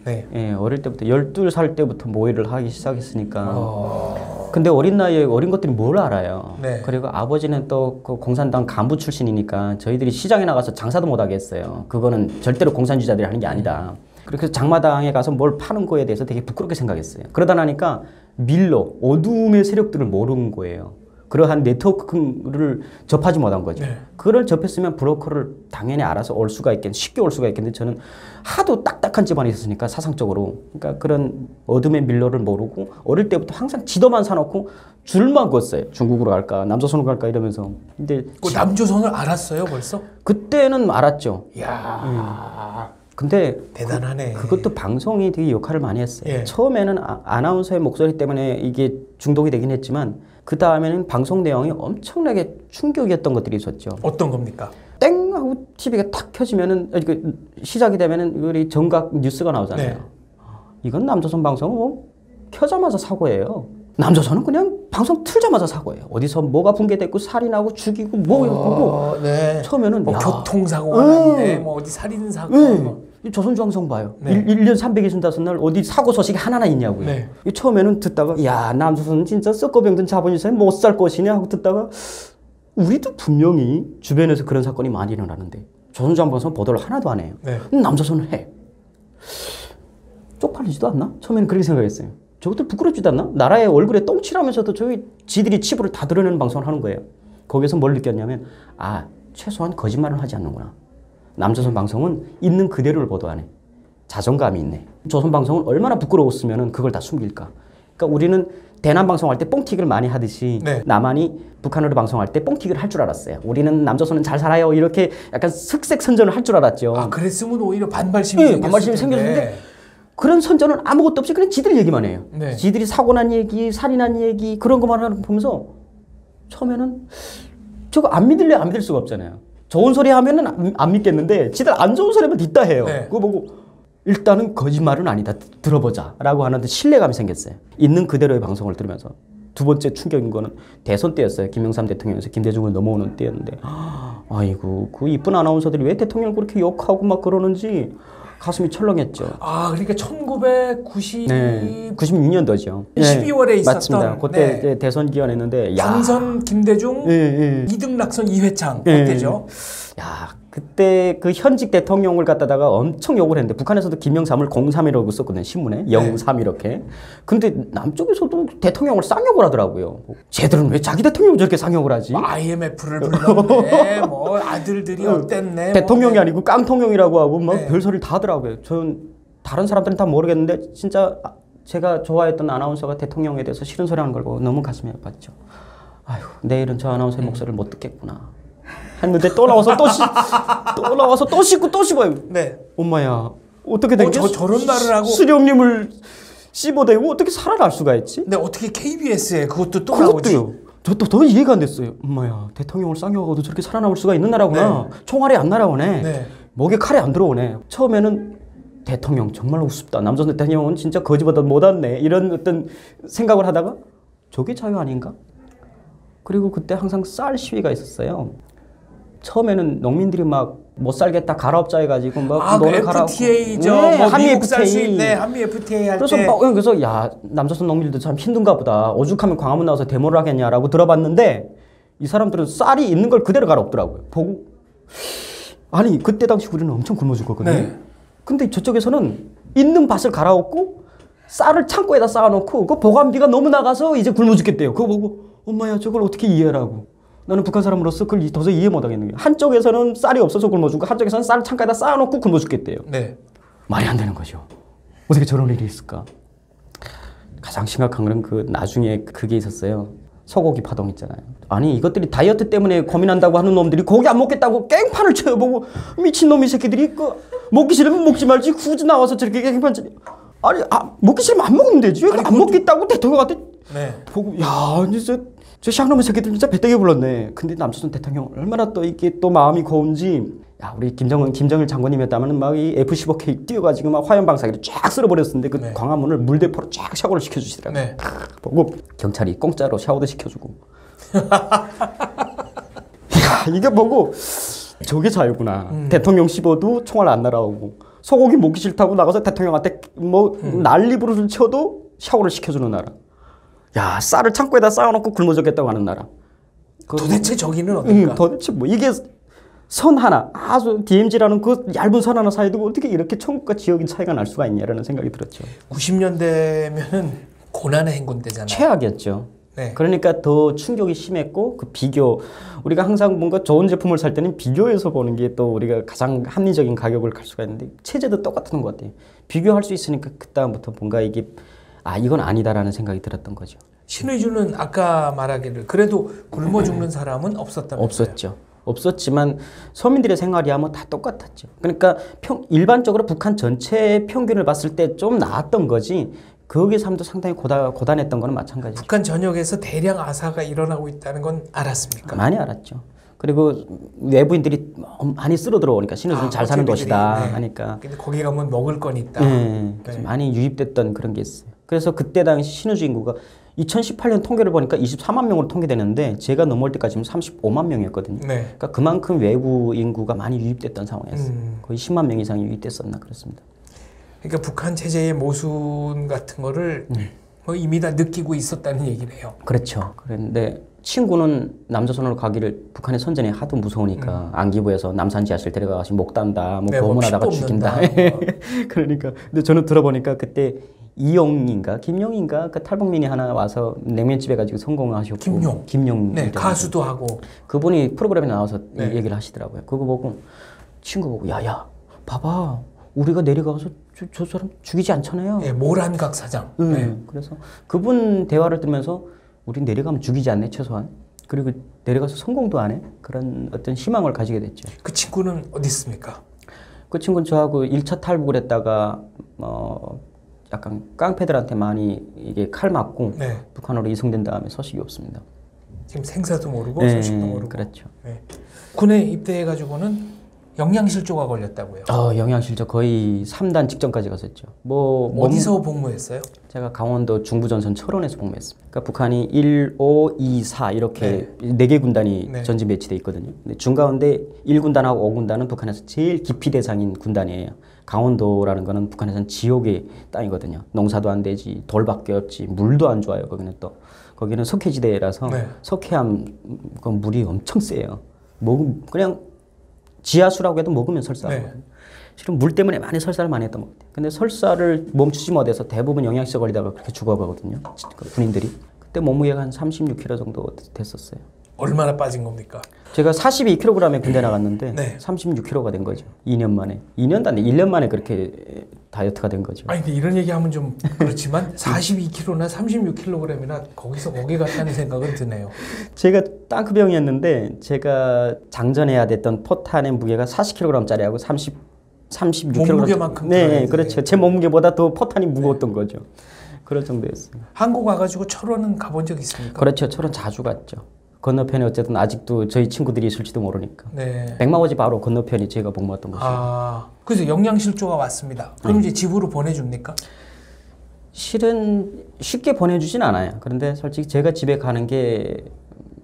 어릴 때부터 12살 때부터 모의를 하기 시작했으니까. 근데 어린 나이에 어린 것들이 뭘 알아요. 그리고 아버지는 또 그 공산당 간부 출신이니까 저희들이 시장에 나가서 장사도 못하게 했어요. 그거는 절대로 공산주의자들이 하는 게 아니다. 그래서 장마당에 가서 뭘 파는 거에 대해서 되게 부끄럽게 생각했어요. 그러다 나니까 밀로 어둠의 세력들을 모르는 거예요. 그러한 네트워크를 접하지 못한 거죠. 그걸 접했으면 브로커를 당연히 알아서 올 수가 쉽게 올 수가 있겠는데 저는 하도 딱딱한 집안에 있었으니까 사상적으로. 그러니까 그런 어둠의 밀로를 모르고 어릴 때부터 항상 지도만 사놓고 줄만 걷어요. 중국으로 갈까 남조선으로 갈까 이러면서. 근데 남조선을 알았어요 벌써? 그때는 알았죠. 이야. 근데 대단하네. 그것도 방송이 되게 역할을 많이 했어요. 처음에는 아나운서의 목소리 때문에 이게 중독이 되긴 했지만 그 다음에는 방송 내용이 엄청나게 충격이었던 것들이 있었죠. 어떤 겁니까? 땡 하고 TV가 탁 켜지면은 시작이 되면은 우리 정각 뉴스가 나오잖아요. 이건 남조선 방송 켜자마자 사고예요. 남조선은 그냥 방송 틀자마자 사고예요. 어디서 뭐가 붕괴됐고 살인하고 죽이고 보고 처음에는 교통사고가 났네. 어디 살인사고. 이 조선중앙성 봐요. 1년 365날 어디 사고 소식이 하나나 있냐고요. 처음에는 듣다가 야 남조선은 진짜 썩고병든 자본주의에 못 살 것이냐 하고 듣다가 우리도 분명히 주변에서 그런 사건이 많이 일어나는데 조선중앙 방송 보도를 하나도 안 해요. 네. 남조선을 해. 쪽팔리지도 않나? 처음에는 그렇게 생각했어요. 저것들 부끄럽지도 않나? 나라의 얼굴에 똥칠하면서도 저희 지들이 치부를 다 드러내는 방송을 하는 거예요. 거기서 뭘 느꼈냐면 최소한 거짓말을 하지 않는구나. 남조선 방송은 있는 그대로를 보도하네. 자존감이 있네. 조선 방송은 얼마나 부끄러웠으면 그걸 다 숨길까. 그러니까 우리는 대남 방송할 때 뻥튀기를 많이 하듯이 네. 남한이 북한으로 방송할 때 뻥튀기를 할 줄 알았어요. 우리는 남조선은 잘 살아요. 이렇게 약간 흑색선전을 할 줄 알았죠. 그랬으면 오히려 반발심이 생겼는데 그런 선전은 아무것도 없이 그냥 지들 얘기만 해요. 네. 지들이 사고 난 얘기, 살인한 얘기 그런 것만 하는 거 보면서 처음에는 저거 안 믿을 수가 없잖아요. 좋은 소리 하면은 안 믿겠는데 지들 안 좋은 소리만 뒷다 해요. 네. 그거 보고 일단은 거짓말은 아니다. 들어보자 라고 하는데 신뢰감이 생겼어요. 있는 그대로의 방송을 들으면서. 두 번째 충격인 거는 대선 때였어요. 김영삼 대통령에서 김대중을 넘어오는 때였는데 아이고 그 이쁜 아나운서들이 왜 대통령을 그렇게 욕하고 막 그러는지 가슴이 철렁했죠. 그러니까 1996년도죠. 12월에 있었던. 맞습니다. 그때 이제 대선 기원했는데 당선 김대중, 2등 낙선 이회창 그때죠. 그때 그 현직 대통령을 갖다가 엄청 욕을 했는데 북한에서도 김영삼을 03이라고 썼거든요. 신문에. 03 이렇게. 근데 남쪽에서도 대통령을 쌍욕을 하더라고요. 쟤들은 왜 자기 대통령을 저렇게 쌍욕을 하지? IMF를 불렀네. 뭐 아들들이 어땠네. 대통령이 아니고 깡통령이라고 하고 막 별소리를 다 하더라고요. 전 다른 사람들은 다 모르겠는데 진짜 제가 좋아했던 아나운서가 대통령에 대해서 싫은 소리 하는 걸 보고 너무 가슴이 아팠죠. 아이고 내일은 저 아나운서의 목소리를 못 듣겠구나. 했는데 또 나와서 또 씻고 또 씹어요. 네. 엄마야 어떻게 된 게 저런 말을 하고 수령님을 씹어대고 어떻게 살아날 수가 있지? 근데 어떻게 KBS에 그것도 또 나오지? 저도 더 이해가 안 됐어요. 엄마야 대통령을 쌍욕하고도 저렇게 살아남을 수가 있는 나라구나. 총알이 안 날아오네. 목에 칼이 안 들어오네. 처음에는 대통령 정말 우습다. 남조선 대통령은 진짜 거지보다 못왔네. 이런 어떤 생각을 하다가 저게 자유 아닌가? 그리고 그때 항상 쌀 시위가 있었어요. 처음에는 농민들이 막 못 살겠다 가라옵자 해가지고 막 너네 FTA죠. 한미 FTA. 한미 FTA 할 때. 그래서 남조선 농민들도 참 힘든가 보다. 오죽하면 광화문 나와서 데모를 하겠냐라고 들어봤는데 이 사람들은 쌀이 있는 걸 그대로 갈아엎더라고요. 보고 아니 그때 당시 우리는 엄청 굶어 죽었거든요. 네. 근데 저쪽에서는 있는 밭을 갈아엎고 쌀을 창고에다 쌓아놓고 그 보관비가 너무 나가서 이제 굶어 죽겠대요. 그거 보고 엄마야 저걸 어떻게 이해하라고. 나는 북한 사람으로서 그걸 도저히 이해 못하겠는 거예요. 한쪽에서는 쌀이 없어서 굶어 죽고 한쪽에서는 쌀을 창가에다 쌓아놓고 굶어 죽겠대요. 네. 말이 안 되는 거죠. 어떻게 저런 일이 있을까? 가장 심각한 거는 그 나중에 그게 있었어요. 소고기 파동 있잖아요. 아니 이것들이 다이어트 때문에 고민한다고 하는 놈들이 고기 안 먹겠다고 깽판을 쳐보고 미친놈이 새끼들이 먹기 싫으면 먹지 말지 굳이 나와서 저렇게 깽판 쳐. 아니 먹기 싫으면 안 먹으면 되지. 왜 안 먹겠다고 대통령한테 보고 진짜 저 샹놈의 새끼들 진짜 배때게 불렀네. 근데 남조선 대통령 얼마나 또 이게 또 마음이 고운지 우리 김정일 장군님이었다면 막 이 F-15K 뛰어가지고 막 화염 방사기를 쫙 쓸어버렸었는데 그 광화문을 물대포로 쫙 샤워를 시켜주시더라고요. 보고 경찰이 공짜로 샤워도 시켜주고. 이게 보고 저게 자유구나. 대통령 씹어도 총알 안 날아오고 소고기 먹기 싫다고 나가서 대통령한테 난리부를 쳐도 샤워를 시켜주는 나라. 쌀을 창고에다 쌓아놓고 굶어 죽겠다고 하는 나라. 도대체 저기는 어떨까? 도대체 이게 선 하나, 아주 DMZ라는 그 얇은 선 하나 사이에 두고 어떻게 이렇게 천국과 지역인 차이가 날 수가 있냐라는 생각이 들었죠. 90년대면은 고난의 행군대잖아요. 최악이었죠. 그러니까 더 충격이 심했고 그 비교. 우리가 항상 뭔가 좋은 제품을 살 때는 비교해서 보는 게 또 우리가 가장 합리적인 가격을 갈 수가 있는데 체제도 똑같은 것 같아요. 비교할 수 있으니까 그다음부터 뭔가 이게 이건 아니다라는 생각이 들었던 거죠. 신의주는 아까 말하기를 그래도 굶어 죽는 사람은 없었다면서요? 없었죠. 없었지만 서민들의 생활이야 뭐 다 똑같았죠. 그러니까 일반적으로 북한 전체의 평균을 봤을 때 좀 나았던 거지 거기 삶도 상당히 고단했던 거는 마찬가지죠. 북한 전역에서 대량 아사가 일어나고 있다는 건 알았습니까? 많이 알았죠. 그리고 외부인들이 많이 쓸어 들어오니까 신의주는 잘 사는 도시다 하니까. 근데 거기 가면 먹을 건 있다. 많이 유입됐던 그런 게 있어요. 그래서 그때 당시 신의주 인구가 2018년 통계를 보니까 24만 명으로 통계되는데 제가 넘어올 때까지는 35만 명이었거든요. 그러니까 그만큼 외부 인구가 많이 유입됐던 상황이었어요. 거의 10만 명 이상이 유입됐었나 그렇습니다. 그러니까 북한 체제의 모순 같은 거를 이미 다 느끼고 있었다는 얘기네요. 그렇죠. 그런데 친구는 남조선으로 가기를 북한의 선전이 하도 무서우니까 안기부에서 남산 지하실 데려가서 목 단다, 뭐 고문하다가 죽인다. 그러니까 근데 저는 들어보니까 그때 이용인가 김용인가 그 탈북민이 하나 와서 냉면집에 가지고 성공하셨고 김용 네, 가수도 하고 그분이 프로그램에 나와서 얘기를 하시더라고요. 그거 보고 친구 보고 야야 봐봐 우리가 내려가서 저 사람 죽이지 않잖아요. 네, 모란각 사장. 그래서 그분 대화를 들으면서 우린 내려가면 죽이지 않네 최소한. 그리고 내려가서 성공도 안 해. 그런 어떤 희망을 가지게 됐죠. 그 친구는 어디 있습니까? 그 친구는 저하고 1차 탈북을 했다가 약간 깡패들한테 많이 이게 칼 맞고 북한으로 이송된 다음에 소식이 없습니다. 지금 생사도 모르고 소식도 모르고. 그렇죠. 군에 입대해가지고는 영양실조가 걸렸다고요? 영양실조 거의 3단 직전까지 갔었죠. 어디서 복무했어요? 제가 강원도 중부전선 철원에서 복무했습니다. 그러니까 북한이 1, 5, 2, 4 이렇게 4개 군단이 전진 배치돼 있거든요. 근데 중가운데 1군단하고 5군단은 북한에서 제일 기피 대상인 군단이에요. 강원도라는 거는 북한에서는 지옥의 땅이거든요. 농사도 안 되지, 돌밖에 없지, 물도 안 좋아요. 거기는 석회지대라서 석회암 그 물이 엄청 세요. 그냥 지하수라고 해도 먹으면 설사하거든요. 실은 물 때문에 많이 설사를 많이 했던 것 같아요. 근데 설사를 멈추지 못해서 대부분 영양실조 걸리다가 그렇게 죽어가거든요. 군인들이. 그때 몸무게가 한 36kg 정도 됐었어요. 얼마나 빠진 겁니까? 제가 42kg에 군대 나갔는데 36kg가 된 거죠. 2년 만에. 2년도 안 돼. 1년 만에 그렇게 다이어트가 된 거죠. 아니 근데 이런 얘기하면 좀 그렇지만 42kg나 36kg이나 거기서 거기 같다는 생각은 드네요. 제가 땅크병이었는데 제가 장전해야 됐던 포탄의 무게가 40kg짜리하고 36kg. 몸무게만큼. 네, 그렇죠. 제 몸무게보다 더 포탄이 무거웠던 거죠. 그럴 정도였어요. 한국 와가지고 철원은 가본 적 있습니까? 그렇죠. 철원 자주 갔죠. 건너편에 어쨌든 아직도 저희 친구들이 있을지도 모르니까. 백마고지 바로 건너편이 제가 복무했던 곳이에요. 그래서 영양실조가 왔습니다. 그럼 이제 집으로 보내줍니까? 실은 쉽게 보내주진 않아요. 그런데 솔직히 제가 집에 가는 게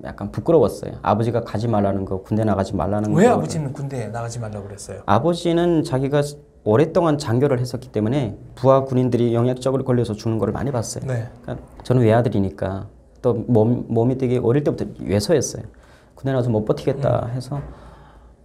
약간 부끄러웠어요. 아버지가 가지 말라는 거, 군대 나가지 말라는 거. 왜 아버지는 군대 나가지 말라고 그랬어요? 아버지는 자기가 오랫동안 장교를 했었기 때문에 부하 군인들이 영양적으로 걸려서 죽는 걸 많이 봤어요. 그러니까 저는 외아들이니까 또 몸이 되게 어릴 때부터 왜소했어요. 군대 나서 못 버티겠다 해서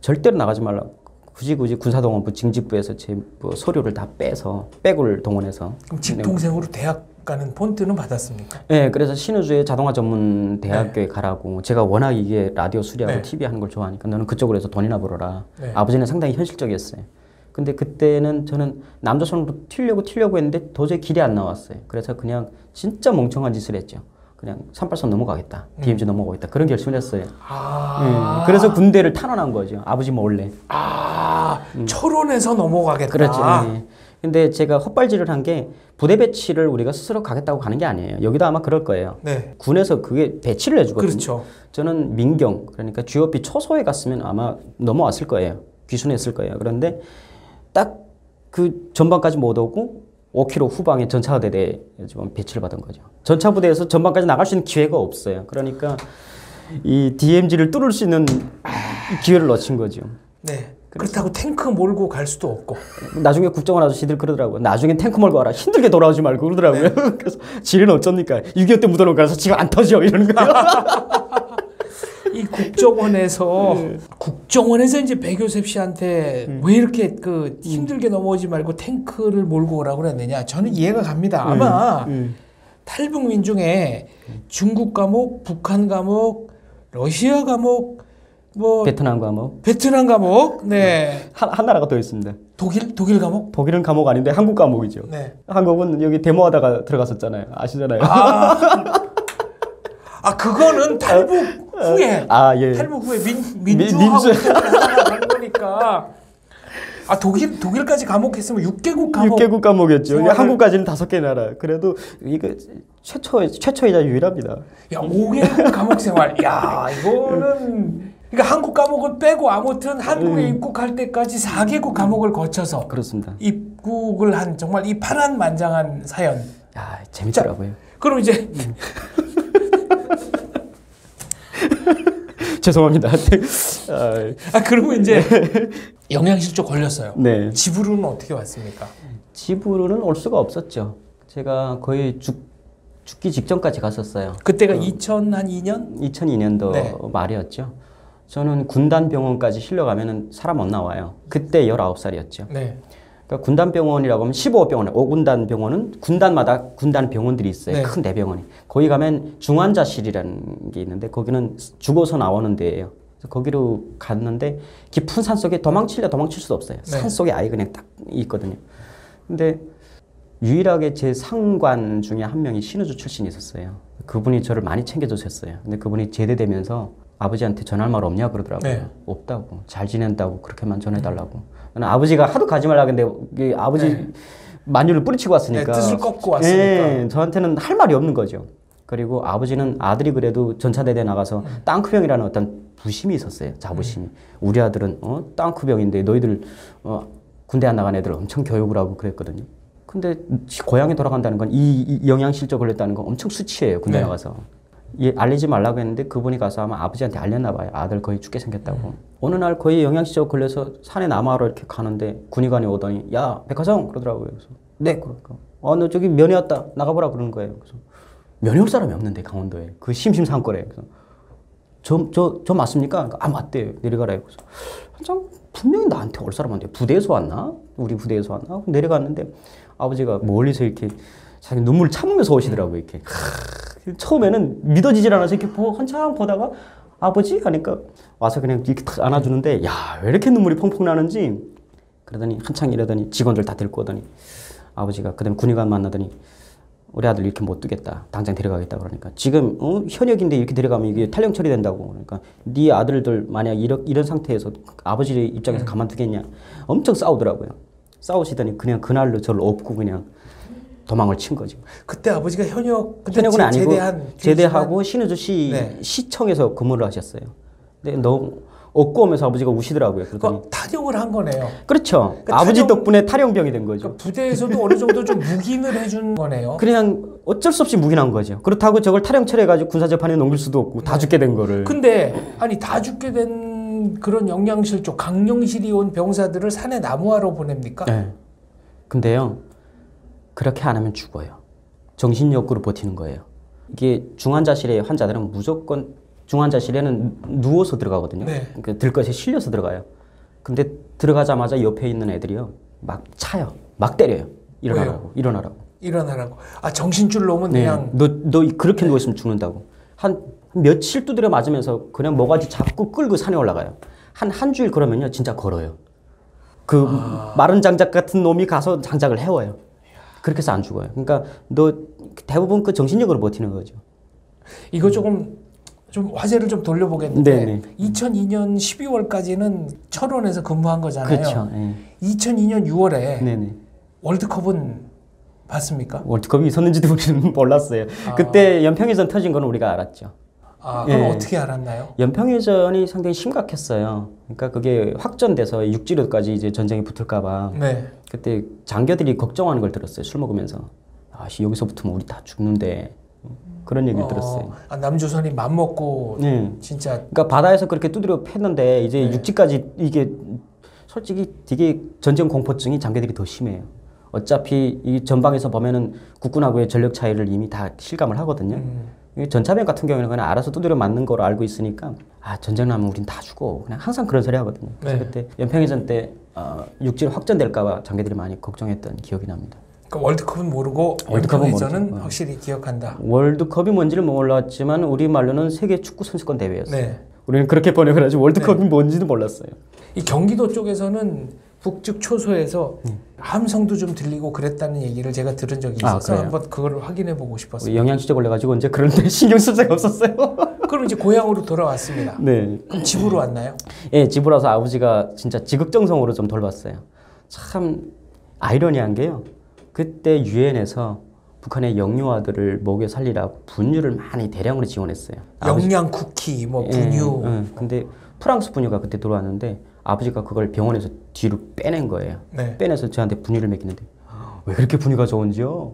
절대로 나가지 말라고. 굳이 군사동원부 징집부에서 제 서류를 다 빼서 백을 동원해서. 그럼 직동생으로 대학 가는 폰트는 받았습니까? 네, 그래서 신의주의 자동화 전문 대학교에 가라고. 제가 워낙 이게 라디오 수리하고 TV 하는 걸 좋아하니까 너는 그쪽으로 해서 돈이나 벌어라. 아버지는 상당히 현실적이었어요. 근데 그때는 저는 남조선으로 튀려고 했는데 도저히 길이 안 나왔어요. 그래서 그냥 진짜 멍청한 짓을 했죠. 그냥 38선 넘어가겠다. DMZ 넘어가겠다. 그런 결심을 했어요. 그래서 군대를 탄원한 거죠. 아버지 몰래. 철원에서 넘어가겠다. 그렇죠. 근데 제가 헛발질을 한 게 부대 배치를 우리가 스스로 가겠다고 가는 게 아니에요. 여기도 아마 그럴 거예요. 군에서 그게 배치를 해주거든요. 그렇죠. 저는 민경, 그러니까 GOP 초소에 갔으면 아마 넘어왔을 거예요. 귀순했을 거예요. 그런데 딱 그 전방까지 못 오고 5km 후방에 전차대대에 배치를 받은 거죠. 전차부대에서 전방까지 나갈 수 있는 기회가 없어요. 그러니까 이 DMZ를 뚫을 수 있는 기회를 놓친 거죠. 그렇다고 탱크 몰고 갈 수도 없고. 나중에 국정원 아저씨들 그러더라고요. 나중에 탱크 몰고 와라. 힘들게 돌아오지 말고 그러더라고요. 그래서 지는 어쩝니까? 6.25 때 묻어놓은 거라서 지금 안 터져 이러는 거예요. 이 국정원에서 국정원에서 이제 백요셉 씨한테 왜 이렇게 그 힘들게 넘어오지 말고 탱크를 몰고 오라고 그랬느냐? 저는 이해가 갑니다. 아마 탈북민 중에 중국 감옥, 북한 감옥, 러시아 감옥, 뭐 베트남 감옥, 한 나라가 더 있습니다. 독일 감옥? 독일은 감옥 아닌데 한국 감옥이죠. 한국은 여기 데모하다가 들어갔었잖아요. 아시잖아요. 그거는 탈북 후에 탈북 후에 민주하고 간 거니까. 독일까지 감옥했으면 6개국 감옥. 6개국 감옥이었죠. 한국까지는 5개 나라. 그래도 이거 최초이자 유일합니다. 5개국 감옥 생활. 이거는 그러니까 한국 감옥은 빼고 아무튼 한국에 입국할 때까지 4개국 감옥을 거쳐서 그렇습니다. 입국을 한 정말 이 파란만장한 사연. 재밌더라고요. 그럼 이제 죄송합니다. 그러면 이제 영양실조 걸렸어요. 집으로는 어떻게 왔습니까? 집으로는 올 수가 없었죠. 제가 거의 죽기 직전까지 갔었어요. 그때가 2002년? 2002년도 네. 말이었죠. 저는 군단병원까지 실려가면 사람 못 나와요. 그때 19살이었죠. 네. 그러니까 군단병원이라고 하면 15병원, 5군단 병원은 군단마다 군단 병원들이 있어요. 네. 큰 대병원이. 거기 가면 중환자실이라는 게 있는데 거기는 죽어서 나오는 데예요. 그래서 거기로 갔는데 깊은 산 속에 도망칠 수도 없어요. 네. 산 속에 아예 그냥 딱 있거든요. 근데 유일하게 제 상관 중에 한 명이 신우주 출신이 있었어요. 그분이 저를 많이 챙겨주셨어요. 근데 그분이 제대되면서 아버지한테 전할 말 없냐 그러더라고요. 네. 없다고. 잘 지낸다고 그렇게만 전해달라고. 나는 아버지가 하도 가지 말라 근데 아버지 네. 만유를 뿌리치고 왔으니까. 네, 뜻을 꺾고 왔으니까. 네, 저한테는 할 말이 없는 거죠. 그리고 아버지는 아들이 그래도 전차대대 나가서 땅크병이라는 어떤 부심이 있었어요. 자부심이. 우리 아들은 땅크병인데 너희들 군대 안 나간 애들 엄청 교육을 하고 그랬거든요. 근데 고향에 돌아간다는 건 이 영양실조 걸렸다는 건 엄청 수치예요. 군대 네. 나가서. 알리지 말라고 했는데 그분이 가서 아마 아버지한테 알렸나 봐요. 아들 거의 죽게 생겼다고. 어느 날 거의 영양실조 걸려서 산에 남하러 이렇게 가는데 군의관이 오더니 야 백화성 그러더라고요. 그래서 네 그러니까 너 저기 면회 왔다 나가보라 그러는 거예요. 그래서 면회 올 사람이 없는데 강원도에 그 심심산골에. 그래서 저 맞습니까? 그러니까 맞대요. 내려가라요. 그래서 한참 분명히 나한테 올 사람한테 부대에서 왔나? 우리 부대에서 왔나? 내려갔는데 아버지가 멀리서 이렇게 자기 눈물 참으면서 오시더라고요. 이렇게. 처음에는 믿어지질 않아서 이렇게 한참 보다가 아버지? 하니까 와서 그냥 이렇게 탁 안아주는데 야, 왜 이렇게 눈물이 펑펑 나는지 그러더니 한창 이러더니 직원들 다 데리고 오더니 아버지가 그다음에 군의관 만나더니 우리 아들 이렇게 못 두겠다. 당장 데려가겠다 그러니까 지금 현역인데 이렇게 데려가면 이게 탈령 처리된다고 그러니까 네 아들들 만약 이런 상태에서 아버지 입장에서 가만두겠냐 엄청 싸우더라고요. 싸우시더니 그냥 그날로 저를 업고 그냥 도망을 친 거죠. 그때 아버지가 현역은 아니고 제대하고 신우주시 네. 시청에서 근무를 하셨어요. 근데 너무 업고 오면서 아버지가 우시더라고요. 그러니까 탈영을 한 거네요. 그렇죠. 그러니까 아버지 덕분에 탈영병이 된 거죠. 그러니까 부대에서도 어느 정도 좀 묵인을 해준 거네요. 그냥 어쩔 수 없이 묵인한 거죠. 그렇다고 저걸 탈영 처리해가지고 군사재판에 넘길 수도 없고 다 죽게 된 거를. 근데 아니 다 죽게 된 그런 영양실조 강령실이 온 병사들을 산에 나무하러 보냅니까? 네. 근데요. 그렇게 안 하면 죽어요. 정신력으로 버티는 거예요. 이게 중환자실의 환자들은 무조건 중환자실에는 누워서 들어가거든요. 네. 그러니까 들것에 실려서 들어가요. 근데 들어가자마자 옆에 있는 애들이요. 막 차요. 막 때려요. 일어나라고. 왜요? 일어나라고. 아 정신줄 놓으면 네. 그냥. 너 그렇게 누워있으면 죽는다고. 한 며칠 두드려 맞으면서 그냥 뭐가지 잡고 끌고 산에 올라가요. 한 주일 그러면요. 진짜 걸어요. 그 마른 장작 같은 놈이 가서 장작을 해워요. 그렇게 해서 안 죽어요. 그러니까 너 대부분 그 정신력으로 버티는 거죠. 이거 좀 화제를 좀 돌려보겠는데 네네. 2002년 12월까지는 철원에서 근무한 거잖아요. 그렇죠. 네. 2002년 6월에 네네. 월드컵은 봤습니까? 월드컵이 있었는지도 우리는 몰랐어요. 그때 연평해전 터진 건 우리가 알았죠. 그럼 어떻게 알았나요? 연평해전이 상당히 심각했어요. 그러니까 그게 확전돼서 육지로까지 이제 전쟁이 붙을까봐. 네. 그때 장교들이 걱정하는 걸 들었어요. 술 먹으면서. 여기서 붙으면 우리 다 죽는데. 그런 얘기를 들었어요. 남조선이 맘먹고 진짜. 그러니까 바다에서 그렇게 두드려 팼는데 이제 육지까지 이게 솔직히 되게 전쟁 공포증이 장교들이 더 심해요. 어차피 이 전방에서 보면은 국군하고의 전력 차이를 이미 다 실감을 하거든요. 전차병 같은 경우에는 그냥 알아서 두드려 맞는 거로 알고 있으니까 전쟁 나면 우린 다 죽어. 그냥 항상 그런 소리 하거든요. 그래서 네. 그때 연평해전 때 육지로 확전될까 봐 장교들이 많이 걱정했던 기억이 납니다. 그러니까 월드컵은 모르고 연평해전은 확실히 기억한다. 월드컵이 뭔지를 몰랐지만 우리말로는 세계 축구 선수권 대회였어요. 네. 우리는 그렇게 번역을 하지 월드컵이 뭔지도 몰랐어요. 이 경기도 쪽에서는 북측 초소에서 함성도 좀 들리고 그랬다는 얘기를 제가 들은 적이 있어서 한번 그걸 확인해 보고 싶었어요. 영양실조 걸려가지고 언제 그런데 신경 쓸 새가 없었어요. 그럼 이제 고향으로 돌아왔습니다. 네. 그럼 집으로 왔나요? 예, 집으로 와서 아버지가 진짜 지극정성으로 좀 돌봤어요. 참 아이러니한 게요. 그때 유엔에서 북한의 영유아들을 먹여 살리라고 분유를 많이 대량으로 지원했어요. 영양 쿠키, 뭐 분유. 근데 프랑스 분유가 그때 들어왔는데 아버지가 그걸 병원에서 뒤로 빼낸 거예요. 네. 빼내서 저한테 분유를 먹이는데 왜 그렇게 분유가 좋은지요?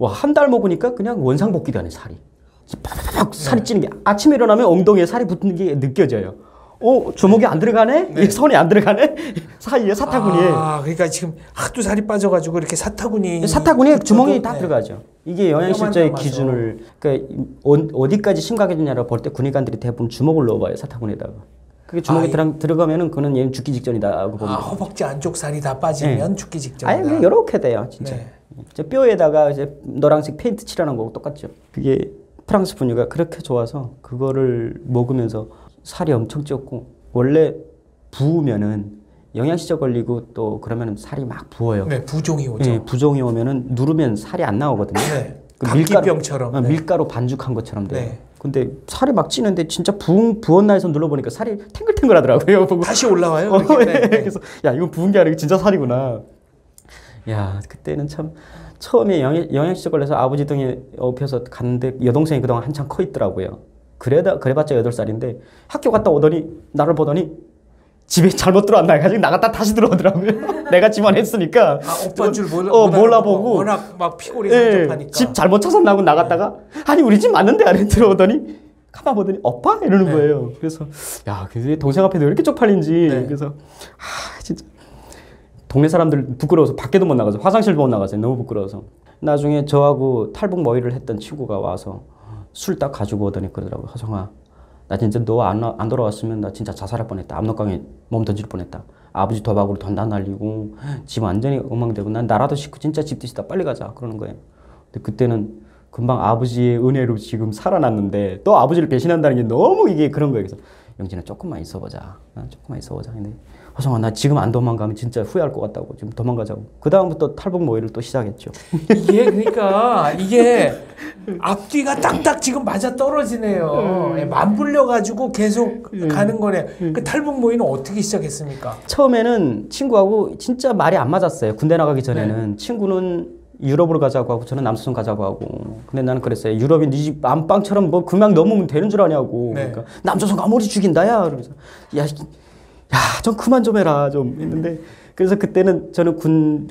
한 달 먹으니까 그냥 원상복귀도 안 해, 살이. 팍팍 살이 찌는 게 아침에 일어나면 엉덩이에 살이 붙는 게 느껴져요. 주먹이 안 들어가네? 네. 손이 안 들어가네? 사이에 사타구니에. 그러니까 지금 하도 살이 빠져가지고 이렇게 사타구니에 주먹이 다 들어가죠. 이게 영양실조의 기준을 그러니까 어디까지 심각해지냐라고 볼 때 군의관들이 대부분 주먹을 넣어봐요, 사타구니에다가. 그게 주먹이 들어가면은 그는 얘는 죽기 직전이다고 봅니다. 허벅지 안쪽 살이 다 빠지면 죽기 직전이다. 그냥 이렇게 돼요, 진짜. 뼈에다가 이제 노란색 페인트 칠하는 거고 똑같죠. 그게 프랑스 분유가 그렇게 좋아서 그거를 먹으면서 살이 엄청 쪘고, 원래 부으면은 영양실조 걸리고 또 그러면은 살이 막 부어요. 네, 부종이 오죠. 네, 부종이 오면은 누르면 살이 안 나오거든요. 네. 감기병처럼. 밀가루 반죽한 것처럼 돼요. 네. 근데 살이 막 찌는데 진짜 부은 날에서 눌러보니까 살이 탱글탱글하더라고요. 보고. 다시 올라와요? 네. 그래서 야, 이건 부은 게 아니고 진짜 살이구나. 야, 그때는 참 처음에 영양실조 걸려서 아버지 등에 업혀서 갔는데 여동생이 그동안 한참 커 있더라고요. 그래봤자 8살인데 학교 갔다 오더니 나를 보더니 집에 잘못 들어왔나 해가지고 나갔다 다시 들어오더라고요. 내가 집안 했으니까. 오빠인 줄 몰라보고. 워낙 막 피골이 상접하니까. 집 잘못 찾았나고 나갔다가 아니 우리 집 맞는데 안에 들어오더니 가만 보더니 오빠? 이러는 거예요. 그래서 야, 동생 앞에도 왜 이렇게 쪽팔린지. 그래서 진짜 동네 사람들 부끄러워서 밖에도 못 나가서 화장실도 못 나가서 너무 부끄러워서. 나중에 저하고 탈북 모의를 했던 친구가 와서 술 딱 가지고 오더니 그러더라고요. 허성아, 나 진짜 너 안 돌아왔으면 나 진짜 자살할 뻔했다. 압록강에 몸 던질 뻔했다. 아버지 도박으로 돈 다 날리고 집 완전히 엉망되고 난 나라도 싫고 진짜 집 드시다 빨리 가자 그러는 거예요. 근데 그때는 금방 아버지의 은혜로 지금 살아났는데 또 아버지를 배신한다는 게 너무 이게 그런 거예요. 그래서 영진아 조금만 있어보자. 조금만 있어보자. 근데 허성아, 나 지금 안 도망가면 진짜 후회할 것 같다고. 지금 도망가자고. 그 다음부터 탈북 모의를 또 시작했죠. 이게 앞뒤가 딱딱 지금 맞아 떨어지네요. 맞물려가지고 계속 가는 거네. 그 탈북 모의는 어떻게 시작했습니까? 처음에는 친구하고 진짜 말이 안 맞았어요. 군대 나가기 전에는. 친구는 유럽으로 가자고 하고 저는 남수선 가자고 하고. 근데 나는 그랬어요. 유럽이 네 집 안방처럼 뭐 금방 넘으면 되는 줄 아냐고. 그러니까 남조선 가면 우리 죽인다 야. 그러면서 좀 그만 좀 해라 좀 했는데, 그래서 그때는 저는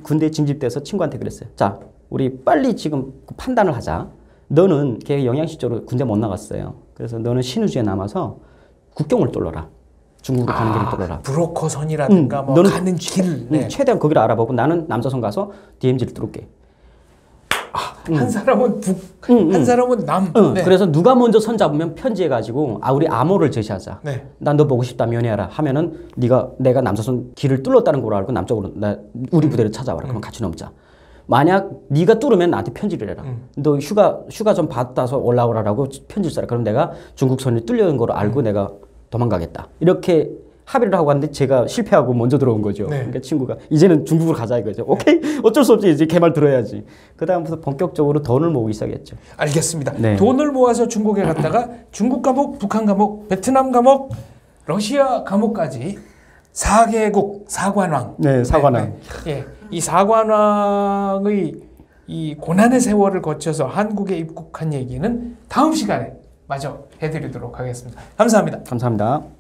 군대에 징집돼서 친구한테 그랬어요. 자, 우리 빨리 지금 판단을 하자. 너는 걔 영양실조로 군대 못 나갔어요. 그래서 너는 신의주에 남아서 국경을 뚫어라. 중국으로 가는 길을 뚫어라. 브로커선이라든가 뭐 너는 가는 길. 최대한 거기를 알아보고 나는 남조선 가서 DMZ를 뚫을게. 한 사람은 북, 한 사람은 남. 그래서 누가 먼저 선 잡으면 편지해가지고 우리 암호를 제시하자. 난 너 보고 싶다 면회하라 하면은 내가 남조선 길을 뚫었다는 걸 알고 남쪽으로 우리 부대를 찾아와라. 그럼 같이 넘자. 만약 네가 뚫으면 나한테 편지를 해라. 너 휴가 좀 받아서 올라오라라고 편지를 써라. 그럼 내가 중국선이 뚫려는 걸 알고 내가 도망가겠다. 이렇게 합의를 하고 왔는데 제가 실패하고 먼저 들어온 거죠. 그러니까 친구가 이제는 중국으로 가자 이거죠. 오케이, 어쩔 수 없지. 이제 걔 말 들어야지. 그 다음부터 본격적으로 돈을 모으기 시작했죠. 알겠습니다. 돈을 모아서 중국에 갔다가 중국 감옥, 북한 감옥, 베트남 감옥, 러시아 감옥까지 4개국 사관왕. 사관왕. 이 사관왕의 이 고난의 세월을 거쳐서 한국에 입국한 얘기는 다음 시간에 마저 해드리도록 하겠습니다. 감사합니다. 감사합니다.